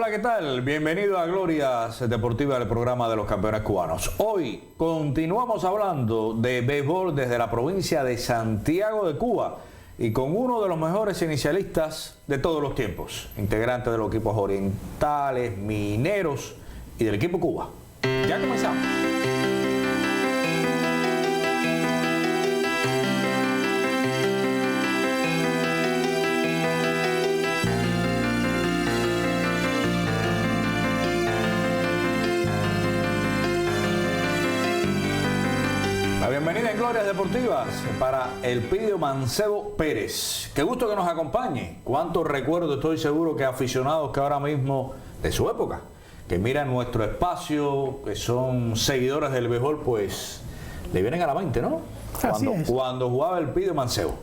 Hola, ¿qué tal? Bienvenido a Glorias Deportivas, el programa de los campeones cubanos. Hoy continuamos hablando de béisbol desde la provincia de Santiago de Cuba y con uno de los mejores inicialistas de todos los tiempos, integrante de los equipos orientales, mineros y del equipo Cuba. Ya comenzamos. Bienvenida en Glorias Deportivas para Elpidio Mancebo Pérez. Qué gusto que nos acompañe. Cuántos recuerdos estoy seguro que aficionados que ahora mismo de su época, que miran nuestro espacio, que son seguidores del béisbol, pues le vienen a la mente, ¿no? Cuando jugaba Elpidio Mancebo.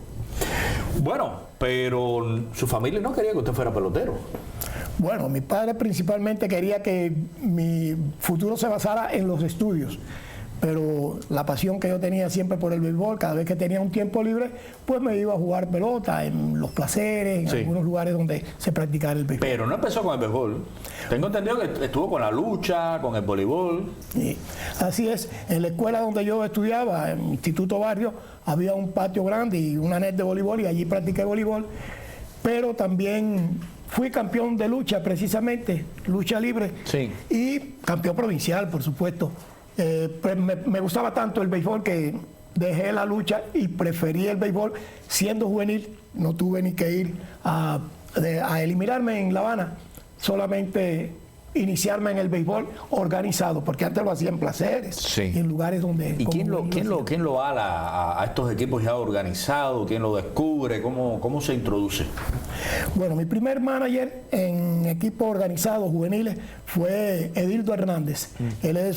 Bueno, pero su familia no quería que usted fuera pelotero. Bueno, mi padre principalmente quería que mi futuro se basara en los estudios. Pero la pasión que yo tenía siempre por el béisbol, cada vez que tenía un tiempo libre, pues me iba a jugar pelota en los placeres, en algunos lugares donde se practicaba el béisbol. Pero no empezó con el béisbol. Tengo entendido que estuvo con la lucha, con el voleibol. Sí, así es. En la escuela donde yo estudiaba, en Instituto Barrio, había un patio grande y una net de voleibol y allí practiqué voleibol. Pero también fui campeón de lucha, precisamente, lucha libre. Sí. Y campeón provincial, por supuesto. Pues me gustaba tanto el béisbol que dejé la lucha y preferí el béisbol. Siendo juvenil, no tuve ni que ir a eliminarme en La Habana, solamente iniciarme en el béisbol organizado, porque antes lo hacía en placeres, sí, y en lugares donde... ¿Y quién lo ala a estos equipos ya organizados? ¿Quién lo descubre? ¿Cómo se introduce? Bueno, mi primer manager en equipos organizados juveniles fue Edildo Hernández. Él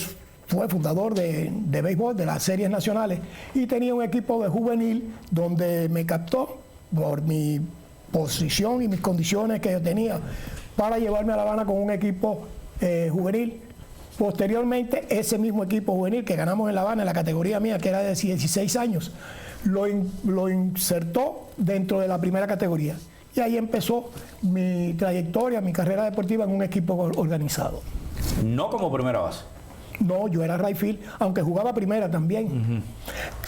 fue fundador de béisbol, de las series nacionales, y tenía un equipo de juvenil donde me captó por mi posición y mis condiciones que yo tenía para llevarme a La Habana con un equipo juvenil. Posteriormente, ese mismo equipo juvenil que ganamos en La Habana, en la categoría mía, que era de 16 años, lo insertó dentro de la primera categoría. Y ahí empezó mi trayectoria, mi carrera deportiva en un equipo organizado. No como primera base. No, yo era right field, aunque jugaba primera también.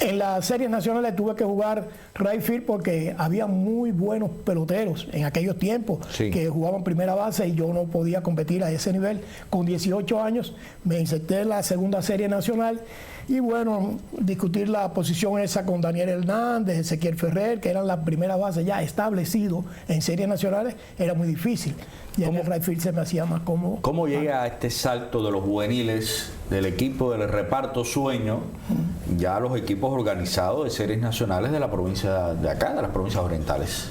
En las series nacionales tuve que jugar right field porque había muy buenos peloteros en aquellos tiempos, sí, que jugaban primera base y yo no podía competir a ese nivel. Con 18 años me inserté en la segunda serie nacional y bueno, discutir la posición esa con Daniel Hernández, Ezequiel Ferrer, que eran las primeras bases ya establecidos en series nacionales, era muy difícil. Y en el right field se me hacía más cómodo. ¿Cómo llega a este salto de los juveniles, del equipo del reparto sueño, ya a los equipos organizados de series nacionales de la provincia de acá, de las provincias orientales?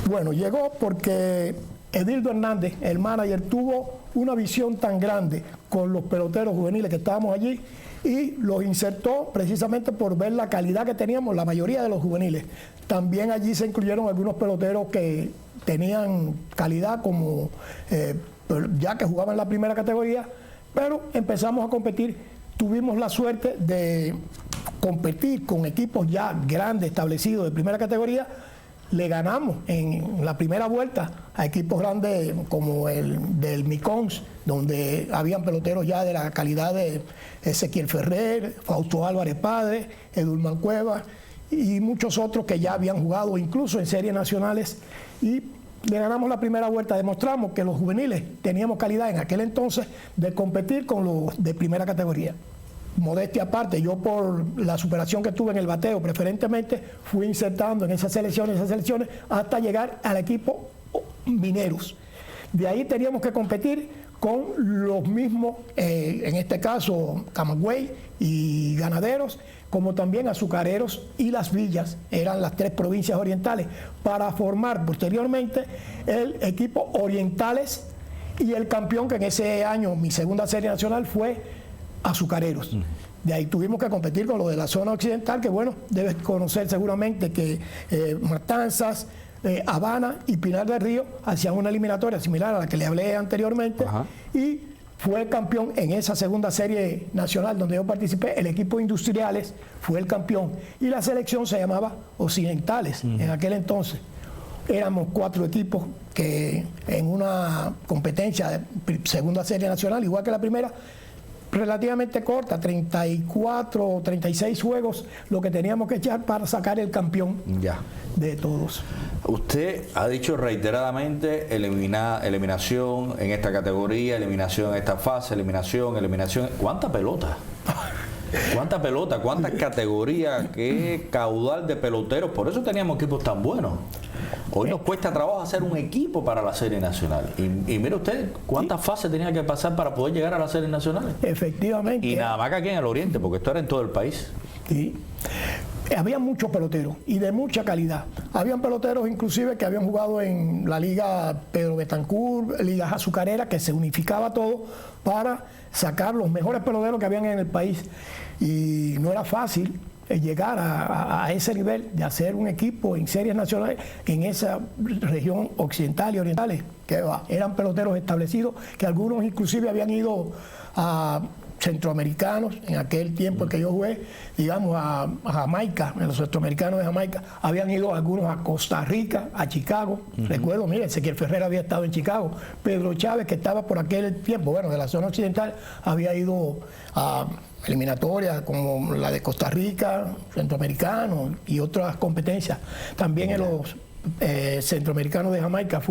Bueno, llegó porque Edildo Hernández, el manager, tuvo una visión tan grande con los peloteros juveniles que estábamos allí y los insertó precisamente por ver la calidad que teníamos, la mayoría de los juveniles. También allí se incluyeron algunos peloteros que tenían calidad como ya que jugaban en la primera categoría, pero empezamos a competir. Tuvimos la suerte de competir con equipos ya grandes, establecidos de primera categoría. Le ganamos en la primera vuelta a equipos grandes como el del Micons, donde habían peloteros ya de la calidad de Ezequiel Ferrer, Fausto Álvarez Padre, Edulman Cuevas y muchos otros que ya habían jugado incluso en series nacionales, y le ganamos la primera vuelta. Demostramos que los juveniles teníamos calidad en aquel entonces de competir con los de primera categoría. Modestia aparte, yo por la superación que tuve en el bateo preferentemente fui insertando en esas selecciones hasta llegar al equipo Mineros. De ahí teníamos que competir con los mismos, en este caso Camagüey y Ganaderos, como también Azucareros y Las Villas, eran las tres provincias orientales, para formar posteriormente el equipo Orientales, y el campeón, que en ese año mi segunda serie nacional, fue Azucareros. De ahí tuvimos que competir con los de la zona occidental, que bueno, debes conocer seguramente que Matanzas, Habana y Pinar del Río hacían una eliminatoria similar a la que le hablé anteriormente. Ajá. Y fue campeón en esa segunda serie nacional donde yo participé. El equipo Industriales fue el campeón y la selección se llamaba Occidentales en aquel entonces. éramos 4 equipos que en una competencia de segunda serie nacional, igual que la primera, relativamente corta, 34 o 36 juegos, lo que teníamos que echar para sacar el campeón de todos. Usted ha dicho reiteradamente eliminación en esta categoría, eliminación en esta fase, eliminación. ¿Cuánta pelota? ¿Cuánta pelota? ¿Cuántas categorías? ¿Qué caudal de peloteros? Por eso teníamos equipos tan buenos. Hoy nos cuesta trabajo hacer un equipo para la Serie Nacional. Y mire usted, ¿cuántas fases tenía que pasar para poder llegar a las Series Nacionales? Efectivamente. Y nada más que aquí en el Oriente, porque esto era en todo el país. Sí. Había muchos peloteros y de mucha calidad. Habían peloteros inclusive que habían jugado en la Liga Pedro Betancourt, Ligas Azucareras, que se unificaba todo para sacar los mejores peloteros que habían en el país. Y no era fácil llegar a ese nivel de hacer un equipo en series nacionales en esa región occidental y orientales, que eran peloteros establecidos, que algunos inclusive habían ido a centroamericanos, en aquel tiempo en que yo jugué, digamos a Jamaica, los centroamericanos de Jamaica, habían ido algunos a Costa Rica, a Chicago. Recuerdo, miren, Ezequiel Ferrer había estado en Chicago, Pedro Chávez, que estaba por aquel tiempo, bueno, de la zona occidental, había ido a eliminatorias como la de Costa Rica, centroamericanos y otras competencias. También en los centroamericanos de Jamaica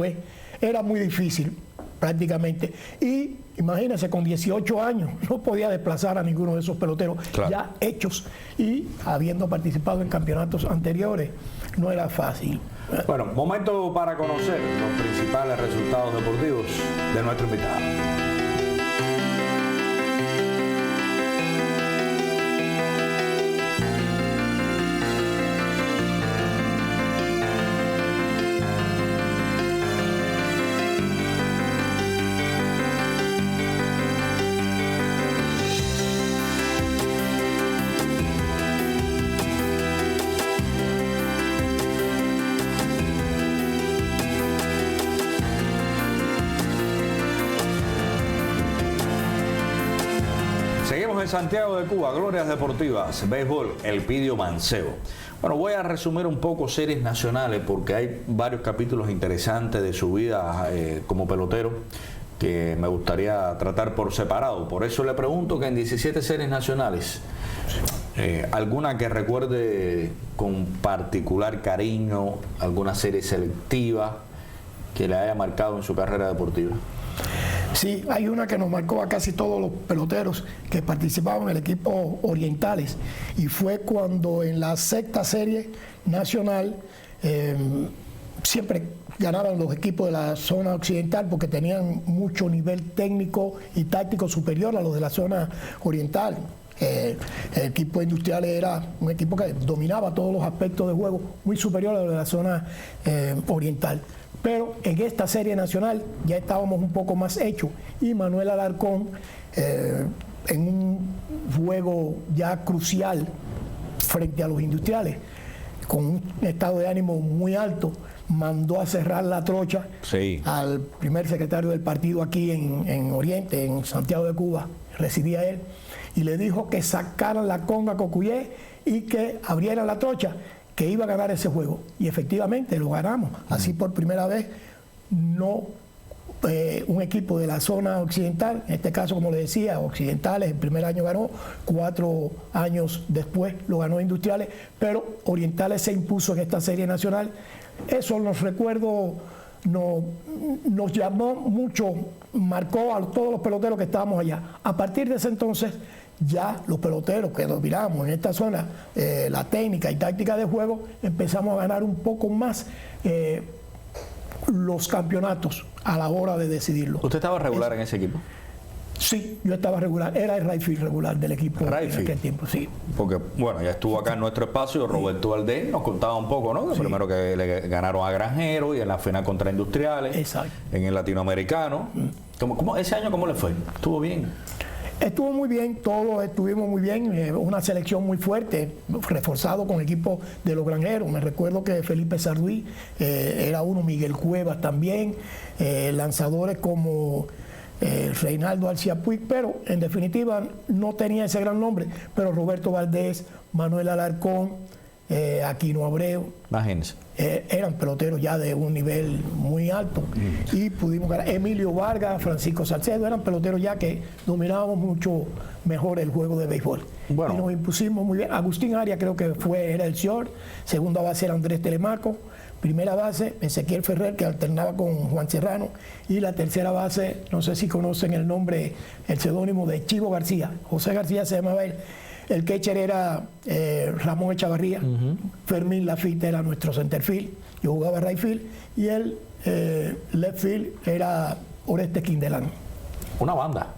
era muy difícil prácticamente. Y imagínense, con 18 años no podía desplazar a ninguno de esos peloteros ya hechos y habiendo participado en campeonatos anteriores. No era fácil. Bueno, momento para conocer los principales resultados deportivos de nuestro invitado. En Santiago de Cuba, Glorias Deportivas, béisbol, Elpidio Mancebo. Bueno, voy a resumir un poco series nacionales porque hay varios capítulos interesantes de su vida como pelotero que me gustaría tratar por separado. Por eso le pregunto que en 17 series nacionales, alguna que recuerde con particular cariño, alguna serie selectiva que le haya marcado en su carrera deportiva. Sí, hay una que nos marcó a casi todos los peloteros que participaban en el equipo Orientales, y fue cuando en la sexta serie nacional siempre ganaban los equipos de la zona occidental porque tenían mucho nivel técnico y táctico superior a los de la zona oriental. El equipo Industriales era un equipo que dominaba todos los aspectos de juego, muy superior a los de la zona oriental. Pero en esta serie nacional ya estábamos un poco más hechos y Manuel Alarcón, en un juego ya crucial frente a los Industriales, con un estado de ánimo muy alto, mandó a cerrar la trocha al primer secretario del partido aquí en Oriente, en Santiago de Cuba, residía él, y le dijo que sacaran la conga Cocuyé y que abrieran la trocha, que iba a ganar ese juego. Y efectivamente lo ganamos. Así por primera vez, un equipo de la zona occidental, en este caso, como le decía, Occidentales, el primer año ganó, 4 años después lo ganó Industriales, pero Orientales se impuso en esta serie nacional. Eso nos recuerdo, nos llamó mucho, marcó a todos los peloteros que estábamos allá. A partir de ese entonces, ya los peloteros que dominamos en esta zona, la técnica y táctica de juego, empezamos a ganar un poco más los campeonatos a la hora de decidirlo. ¿Usted estaba regular en ese equipo? Sí, yo estaba regular, era el right field regular del equipo en aquel tiempo, sí. Porque, bueno, ya estuvo acá en nuestro espacio Roberto Valdés, nos contaba un poco, ¿no? Primero que le ganaron a Granjero y en la final contra Industriales. Exacto. En el Latinoamericano. ¿Ese año cómo le fue? ¿Estuvo bien? Estuvo muy bien, todos estuvimos muy bien, una selección muy fuerte, reforzado con equipos de los Granjeros. Me recuerdo que Felipe Sarduí era uno, Miguel Cuevas también, lanzadores como Reinaldo Alcia Puig, pero en definitiva no tenía ese gran nombre, pero Roberto Valdés, Manuel Alarcón, Aquino Abreu. Imagínense. Eran peloteros ya de un nivel muy alto y pudimos ganar. Emilio Vargas, Francisco Salcedo, eran peloteros ya que dominábamos mucho mejor el juego de béisbol. Bueno. Y nos impusimos muy bien. Agustín Arias creo que era el short, segunda base era Andrés Telemaco, primera base Ezequiel Ferrer, que alternaba con Juan Serrano, y la tercera base, no sé si conocen el nombre, el seudónimo de Chivo García, José García se llamaba él. El catcher era Ramón Echavarría, Fermín Lafitte era nuestro centerfield, yo jugaba right field, y el left field era Oreste Quindelán. Una banda.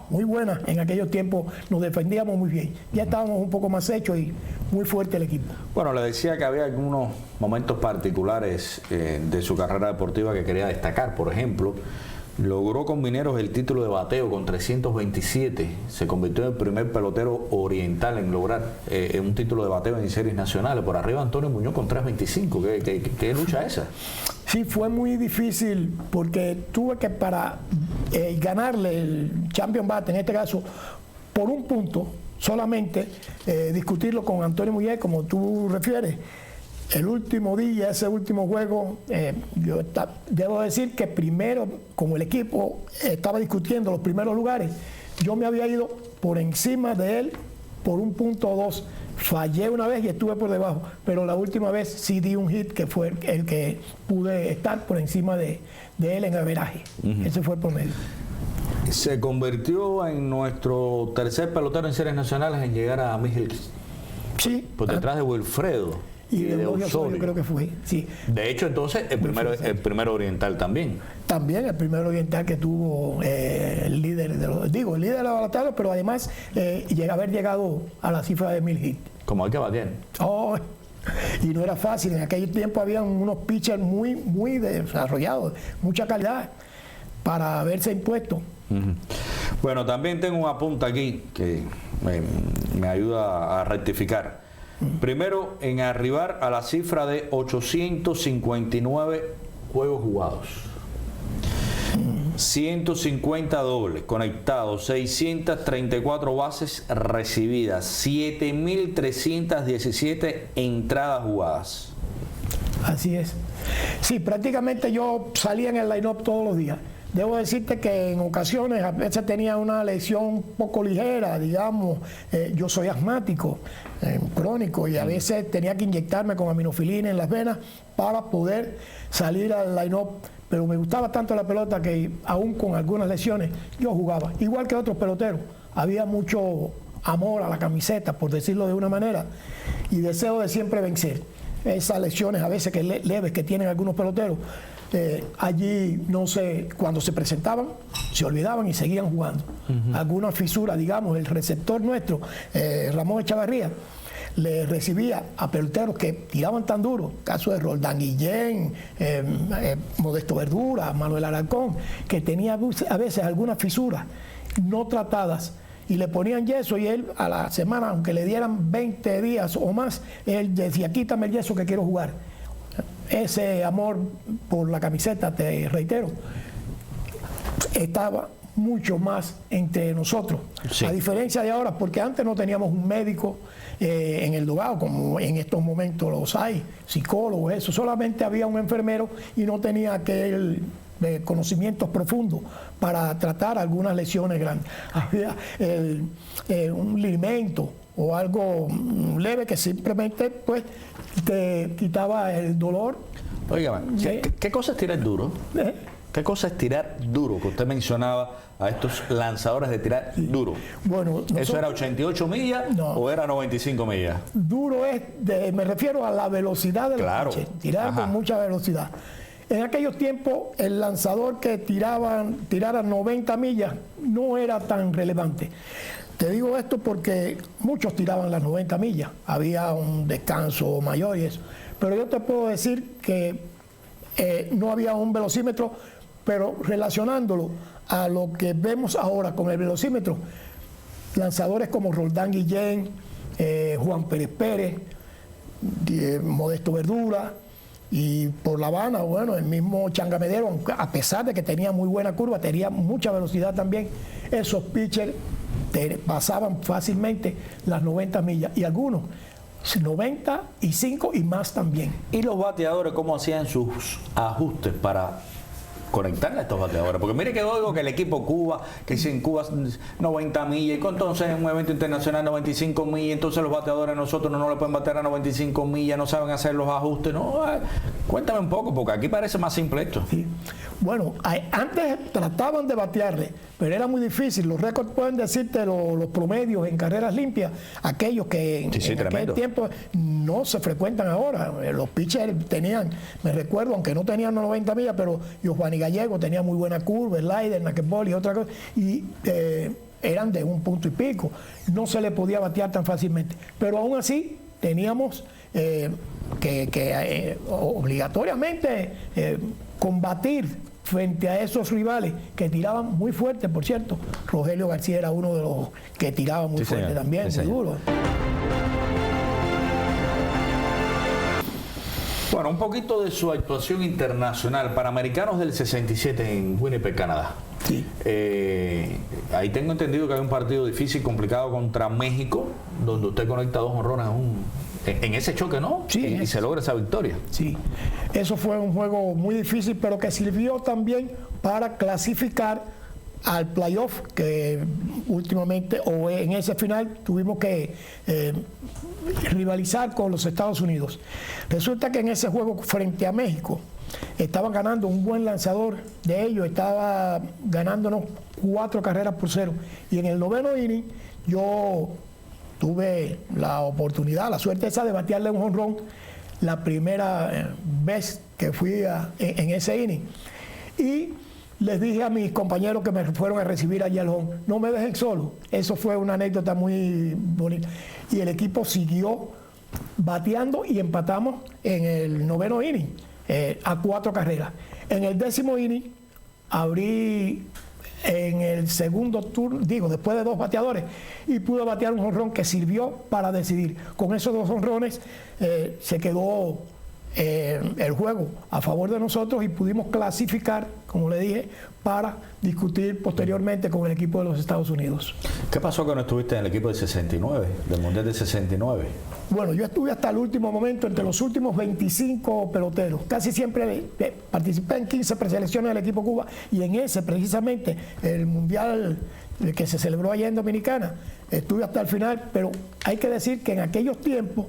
Muy buena, en aquellos tiempos nos defendíamos muy bien, ya estábamos un poco más hechos y muy fuerte el equipo. Bueno, le decía que había algunos momentos particulares de su carrera deportiva que quería destacar. Por ejemplo, logró con Mineros el título de bateo con 327. Se convirtió en el primer pelotero oriental en lograr un título de bateo en series nacionales. Por arriba Antonio Muñoz con 325. ¿Qué lucha esa? Sí, fue muy difícil porque tuve que para ganarle el Champion Bat, en este caso, por un punto solamente, discutirlo con Antonio Muñoz, como tú refieres. El último día, ese último juego, debo decir que primero, como el equipo estaba discutiendo los primeros lugares, yo me había ido por encima de él por un punto o dos. Fallé una vez y estuve por debajo, pero la última vez sí di un hit que fue el que pude estar por encima de él en averaje. Ese fue el promedio. Se convirtió en nuestro tercer pelotero en series nacionales en llegar a 1000 hits. Sí. Por detrás de Wilfredo. Y de Osorio creo que fue, sí. De hecho, entonces, el primero oriental también. También el primer oriental que tuvo el líder de los batallas, pero además haber llegado a la cifra de 1000 hits. Como hay que batear. Y no era fácil. En aquel tiempo habían unos pitchers muy desarrollados, mucha calidad para haberse impuesto. Bueno, también tengo un apunte aquí que me ayuda a rectificar. Primero, en arribar a la cifra de 859 juegos jugados, 150 dobles conectados, 634 bases recibidas, 7.317 entradas jugadas. Así es. Sí, prácticamente yo salía en el line-up todos los días. Debo decirte que en ocasiones a veces tenía una lesión un poco ligera, digamos, yo soy asmático, crónico, y a veces tenía que inyectarme con aminofilina en las venas para poder salir al line-up, pero me gustaba tanto la pelota que aún con algunas lesiones yo jugaba, igual que otros peloteros. Había mucho amor a la camiseta, por decirlo de una manera, y deseo de siempre vencer. Esas lesiones a veces leves que tienen algunos peloteros, allí, no sé, cuando se presentaban, se olvidaban y seguían jugando. Alguna fisura, digamos, el receptor nuestro, Ramón Echavarría, le recibía a peloteros que tiraban tan duro, caso de Roldán Guillén, Modesto Verdura, Manuel Alarcón, que tenía a veces algunas fisuras no tratadas, y le ponían yeso, y él a la semana, aunque le dieran 20 días o más, él decía, quítame el yeso que quiero jugar. Ese amor por la camiseta, te reitero, estaba mucho más entre nosotros, sí. A diferencia de ahora, porque antes no teníamos un médico en el dogado, como en estos momentos los hay, psicólogos, eso, solamente había un enfermero y no tenía aquel conocimientos profundos para tratar algunas lesiones grandes. Había un ligamento o algo leve que simplemente pues te quitaba el dolor. Óigame, ¿qué cosa es tirar duro? ¿Qué cosa es tirar duro? Que usted mencionaba a estos lanzadores de tirar duro. Bueno, ¿eso era 88 millas o era 95 millas? Duro es, me refiero a la velocidad del pitcher, tirar con mucha velocidad. En aquellos tiempos el lanzador que tirara 90 millas no era tan relevante. Te digo esto porque muchos tiraban las 90 millas, había un descanso mayor y eso. Pero yo te puedo decir que no había un velocímetro, pero relacionándolo a lo que vemos ahora con el velocímetro, lanzadores como Roldán Guillén, Juan Pérez Pérez, Modesto Verdura, y por La Habana, bueno, el mismo Changamedero, a pesar de que tenía muy buena curva, tenía mucha velocidad también, esos pitchers pasaban fácilmente las 90 millas, y algunos 95 y más también. ¿Y los bateadores cómo hacían sus ajustes para conectarle a estos bateadores? Porque mire que oigo que el equipo Cuba, que dicen Cuba 90 millas, y entonces en un evento internacional 95 millas, entonces los bateadores nosotros no le pueden bater a 95 millas, no saben hacer los ajustes. No, cuéntame un poco, porque aquí parece más simple esto. Sí. Bueno, antes trataban de batearle, pero era muy difícil. Los récords pueden decirte los promedios en carreras limpias, aquellos que en aquel tiempo no se frecuentan ahora. Los pitchers tenían, me recuerdo, aunque no tenían 90 millas, pero Giovanni Gallego tenía muy buena curva, slider, knuckleball y otra cosa, y eran de 1 punto y pico. No se le podía batear tan fácilmente. Pero aún así teníamos que obligatoriamente combatir frente a esos rivales que tiraban muy fuerte. Por cierto, Rogelio García era uno de los que tiraba muy fuerte también, muy duro. Bueno, un poquito de su actuación internacional, Panamericanos del 67 en Winnipeg, Canadá. Sí. Ahí tengo entendido que hay un partido difícil, complicado contra México, donde usted conecta 2 jonrones en ese choque, ¿no? Sí, y se logra esa victoria. Sí, eso fue un juego muy difícil, pero que sirvió también para clasificar al playoff, que últimamente, o en ese final, tuvimos que rivalizar con los Estados Unidos. Resulta que en ese juego frente a México, estaban ganando un buen lanzador de ellos, estaba ganándonos 4 carreras por 0. Y en el 9º inning, yo tuve la oportunidad, la suerte esa de batearle un jonrón la primera vez que fui en ese inning. Y les dije a mis compañeros que me fueron a recibir allí al home, no me dejen solo. Eso fue una anécdota muy bonita. Y el equipo siguió bateando y empatamos en el 9º inning, a 4 carreras. En el 10º inning abrí en el segundo turno, después de 2 bateadores, y pude batear un jonrón que sirvió para decidir. Con esos 2 jonrones se quedó el juego a favor de nosotros y pudimos clasificar, como le dije, para discutir posteriormente con el equipo de los Estados Unidos. ¿Qué pasó que no estuviste en el equipo del 69, del Mundial del 69? Bueno, yo estuve hasta el último momento, entre los últimos 25 peloteros. Casi siempre participé en 15 preselecciones del equipo Cuba, y en ese precisamente, el Mundial que se celebró allá en Dominicana, estuve hasta el final, pero hay que decir que en aquellos tiempos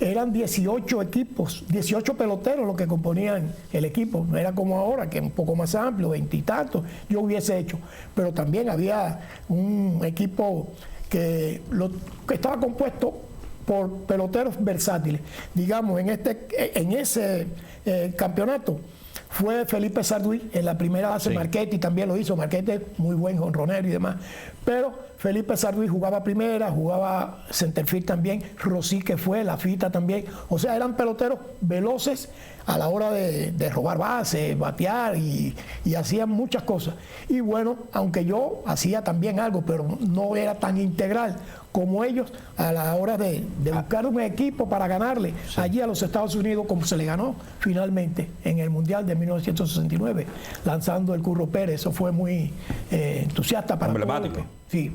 eran 18 equipos, 18 peloteros los que componían el equipo. No era como ahora, que es un poco más amplio, 20 y tantos, yo hubiese hecho. Pero también había un equipo que estaba compuesto por peloteros versátiles. Digamos, en ese campeonato fue Felipe Sarduy en la primera base. Sí. Marchetti también lo hizo. Marchetti, muy buen jonronero y demás. Pero Felipe Sarduy jugaba primera, jugaba centerfield también. Rosique fue, la Fita también. O sea, eran peloteros veloces a la hora de robar bases, batear y hacían muchas cosas. Y bueno, aunque yo hacía también algo, pero no era tan integral como ellos a la hora de buscar un equipo para ganarle allí a los Estados Unidos, como se le ganó finalmente en el Mundial de 1969, lanzando el Curro Pérez. Eso fue muy entusiasta para emblemático. Todo. Sí.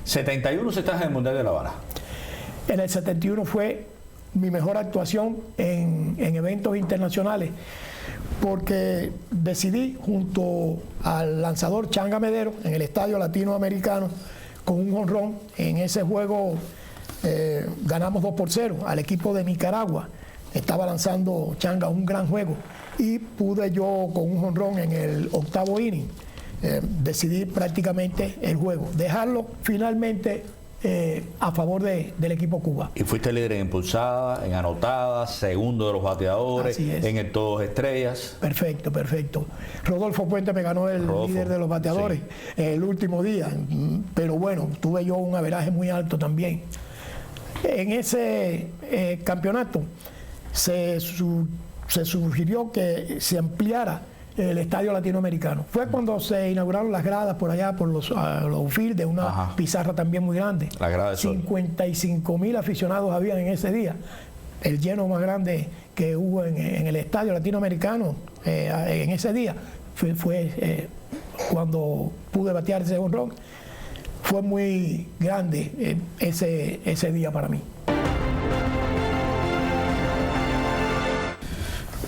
71 se está en el Mundial de La Habana. En el 71 fue mi mejor actuación en eventos internacionales, porque decidí junto al lanzador Changa Medero en el Estadio Latinoamericano, con un jonrón. En ese juego ganamos 2-0 al equipo de Nicaragua. Estaba lanzando Changa un gran juego y pude yo con un jonrón en el 8º inning decidir prácticamente el juego, dejarlo finalmente a favor del equipo Cuba. Y fuiste líder en impulsadas, en anotadas, segundo de los bateadores, en el todos estrellas. Perfecto, perfecto. Rodolfo Puente me ganó el líder de los bateadores el último día, pero bueno, tuve yo un averaje muy alto también. En ese campeonato se sugirió que se ampliara el Estadio Latinoamericano. Fue cuando se inauguraron las gradas por allá, por los outfield, de una pizarra también muy grande. 55,000 aficionados habían en ese día. El lleno más grande que hubo en el Estadio Latinoamericano en ese día fue cuando pude batear ese jonrón. Fue muy grande ese día para mí.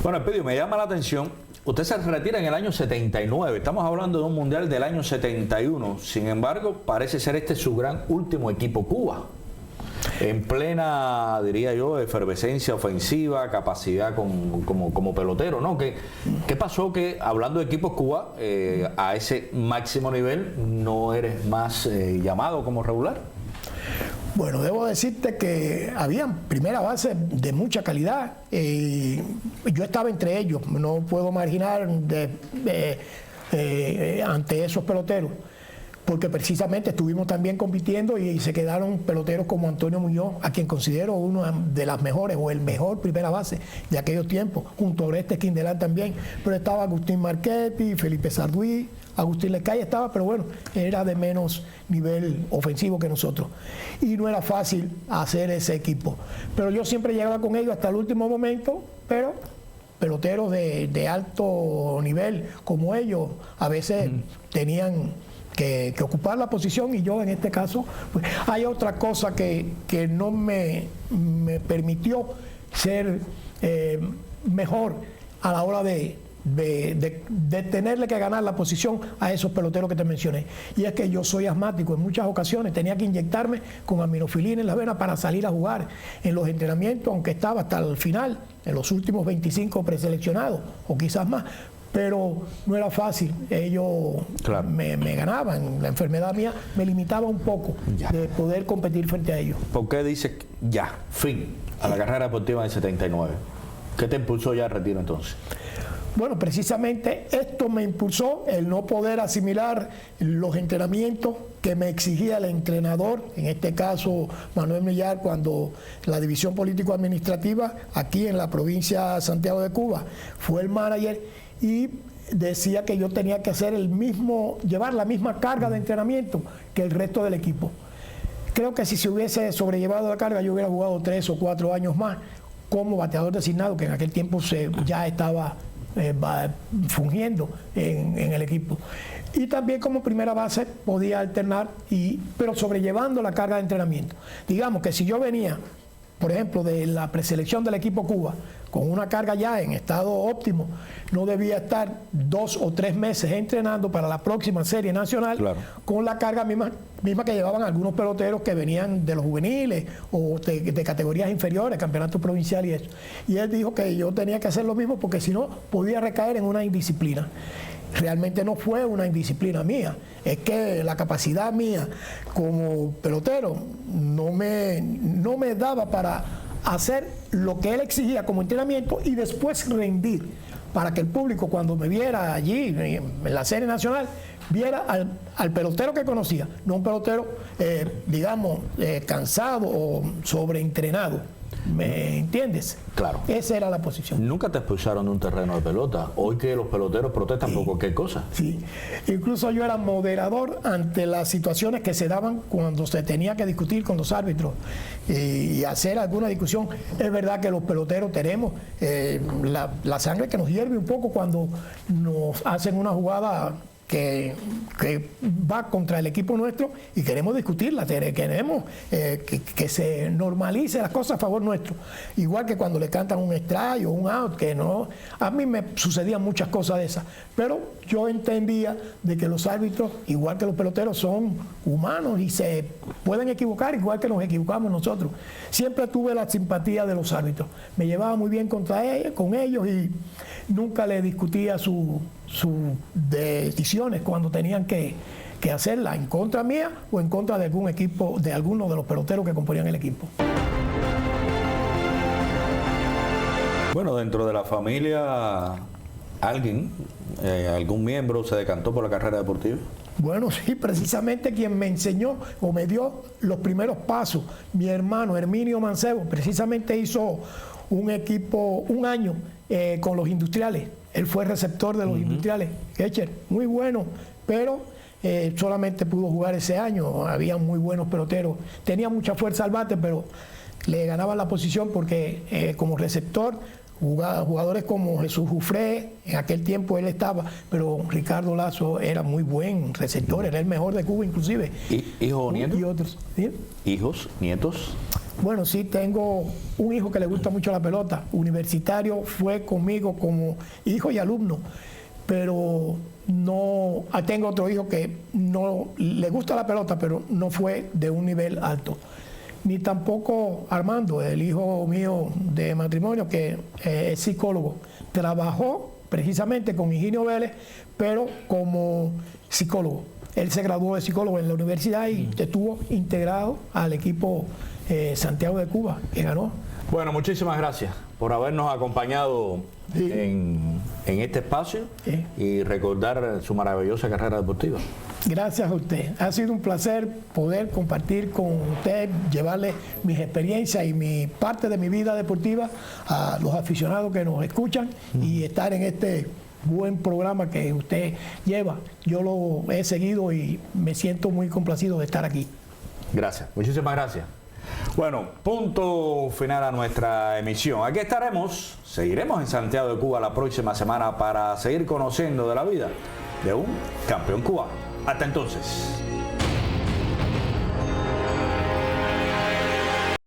Bueno, Elpidio, me llama la atención. Usted se retira en el año 79. Estamos hablando de un mundial del año 71. Sin embargo, parece ser este su gran último equipo Cuba. En plena, diría yo, efervescencia ofensiva, capacidad como pelotero, ¿no? ¿Qué pasó que, hablando de equipos Cuba, a ese máximo nivel no eres más llamado como regular? Bueno, debo decirte que había primera base de mucha calidad. Yo estaba entre ellos, no puedo marginar ante esos peloteros, porque precisamente estuvimos también compitiendo y se quedaron peloteros como Antonio Muñoz, a quien considero uno de las mejores o el mejor primera base de aquellos tiempos, junto a Oreste Esquindelán también, pero estaba Agustín Marchetti, Felipe Sarduí, Agustín Lecay estaba, pero bueno, era de menos nivel ofensivo que nosotros. Y no era fácil hacer ese equipo. Pero yo siempre llegaba con ellos hasta el último momento, pero peloteros de alto nivel como ellos a veces tenían que ocupar la posición, y yo en este caso, pues, hay otra cosa que no me permitió ser mejor a la hora de tenerle que ganar la posición a esos peloteros que te mencioné. Y es que yo soy asmático. En muchas ocasiones tenía que inyectarme con aminofilina en las venas para salir a jugar en los entrenamientos, aunque estaba hasta el final, en los últimos 25 preseleccionados, o quizás más. Pero no era fácil, ellos claro, me ganaban, la enfermedad mía me limitaba un poco de poder competir frente a ellos. ¿Por qué dices ya, fin, a la carrera deportiva del 79? ¿Qué te impulsó ya al retiro entonces? Bueno, precisamente esto me impulsó, el no poder asimilar los entrenamientos que me exigía el entrenador, en este caso Manuel Millar, cuando la división político-administrativa aquí en la provincia de Santiago de Cuba fue el manager, y decía que yo tenía que hacer llevar la misma carga de entrenamiento que el resto del equipo. Creo que si se hubiese sobrellevado la carga, yo hubiera jugado 3 o 4 años más como bateador designado, que en aquel tiempo ya estaba fungiendo en el equipo. Y también como primera base podía alternar, pero sobrellevando la carga de entrenamiento. Digamos que si yo venía, por ejemplo, de la preselección del equipo Cuba, con una carga ya en estado óptimo, no debía estar 2 o 3 meses entrenando para la próxima serie nacional, claro, con la carga misma que llevaban algunos peloteros que venían de los juveniles o de categorías inferiores, campeonatos provinciales y eso. Y él dijo que yo tenía que hacer lo mismo, porque si no podía recaer en una indisciplina. Realmente no fue una indisciplina mía, es que la capacidad mía como pelotero no me daba para hacer lo que él exigía como entrenamiento y después rendir, para que el público, cuando me viera allí en la serie nacional, viera al pelotero que conocía, no un pelotero, cansado o sobreentrenado. ¿Me entiendes? Claro. Esa era la posición. ¿Nunca te expulsaron de un terreno de pelota? Hoy que los peloteros protestan por cualquier cosa. Sí. Incluso yo era moderador ante las situaciones que se daban cuando se tenía que discutir con los árbitros y hacer alguna discusión. Es verdad que los peloteros tenemos la sangre que nos hierve un poco cuando nos hacen una jugada que va contra el equipo nuestro y queremos discutirla, queremos que se normalice las cosas a favor nuestro. Igual que cuando le cantan un strike o un out, que no, a mí me sucedían muchas cosas de esas, pero yo entendía de que los árbitros, igual que los peloteros, son humanos y se pueden equivocar igual que nos equivocamos nosotros. Siempre tuve la simpatía de los árbitros, me llevaba muy bien con ellos y nunca le discutía sus decisiones cuando tenían que hacerla en contra mía o en contra de algún equipo, de alguno de los peloteros que componían el equipo. Bueno, dentro de la familia, algún miembro se decantó por la carrera deportiva. Bueno, sí, precisamente quien me enseñó o me dio los primeros pasos, mi hermano Herminio Mancebo, precisamente hizo un equipo, un año con los industriales. Él fue receptor de los industriales, catcher, muy bueno, pero solamente pudo jugar ese año. Había muy buenos peloteros, tenía mucha fuerza al bate, pero le ganaban la posición porque como receptor, jugadores como Jesús Jufré, en aquel tiempo él estaba, pero Ricardo Lazo era muy buen receptor, era el mejor de Cuba inclusive. ¿Hijos o nietos? Y otros. ¿Sí? ¿Hijos, nietos? Bueno, sí, tengo un hijo que le gusta mucho la pelota. Universitario, fue conmigo como hijo y alumno, pero no, tengo otro hijo que no le gusta la pelota, pero no fue de un nivel alto. Ni tampoco Armando, el hijo mío de matrimonio, que es psicólogo. Trabajó precisamente con Higinio Vélez, pero como psicólogo. Él se graduó de psicólogo en la universidad y estuvo integrado al equipo Santiago de Cuba, que ganó. Bueno, muchísimas gracias por habernos acompañado en este espacio y recordar su maravillosa carrera deportiva. Gracias a usted. Ha sido un placer poder compartir con usted, llevarle mis experiencias y mi parte de mi vida deportiva a los aficionados que nos escuchan y estar en este buen programa que usted lleva. Yo lo he seguido y me siento muy complacido de estar aquí. Gracias, muchísimas gracias. Bueno, punto final a nuestra emisión. Aquí estaremos, seguiremos en Santiago de Cuba la próxima semana para seguir conociendo de la vida de un campeón cubano. Hasta entonces.